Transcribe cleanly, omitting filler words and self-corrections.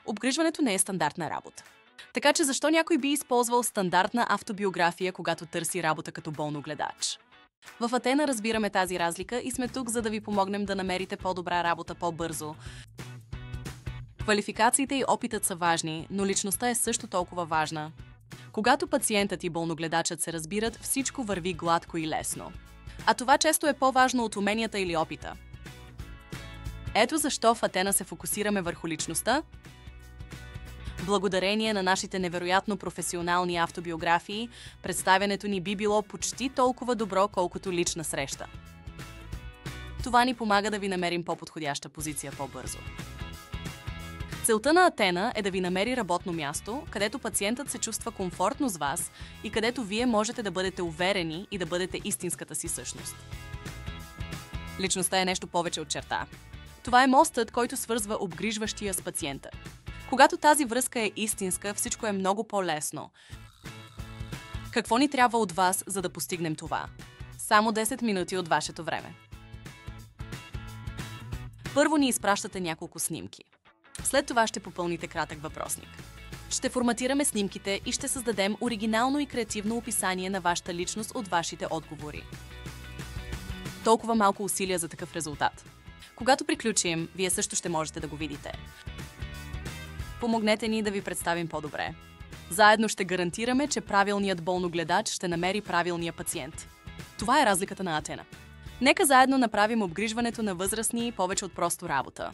Обгрижването не е стандартна работа. Така че защо някой би използвал стандартна автобиография, когато търси работа като болногледач? В Атена разбираме тази разлика и сме тук, за да ви помогнем да намерите по-добра работа по-бързо. Квалификациите и опитът са важни, но личността е също толкова важна. Когато пациентът и болногледачът се разбират, всичко върви гладко и лесно. А това често е по-важно от уменията или опита. Ето защо в Атена се фокусираме върху личността. Благодарение на нашите невероятно професионални автобиографии, представянето ни би било почти толкова добро, колкото лична среща. Това ни помага да ви намерим по-подходяща позиция по-бързо. Целта на Атена е да ви намери работно място, където пациентът се чувства комфортно с вас и където вие можете да бъдете уверени и да бъдете истинската си същност. Личността е нещо повече от черта. Това е мостът, който свързва обгрижващия с пациента. Когато тази връзка е истинска, всичко е много по-лесно. Какво ни трябва от вас, за да постигнем това? Само 10 минути от вашето време. Първо ни изпращате няколко снимки. След това ще попълните кратък въпросник. Ще форматираме снимките и ще създадем оригинално и креативно описание на вашата личност от вашите отговори. Толкова малко усилия за такъв резултат. Когато приключим, вие също ще можете да го видите. Помогнете ни да ви представим по-добре. Заедно ще гарантираме, че правилният болногледач ще намери правилния пациент. Това е разликата на Атена. Нека заедно направим обгрижването на възрастни повече от просто работа.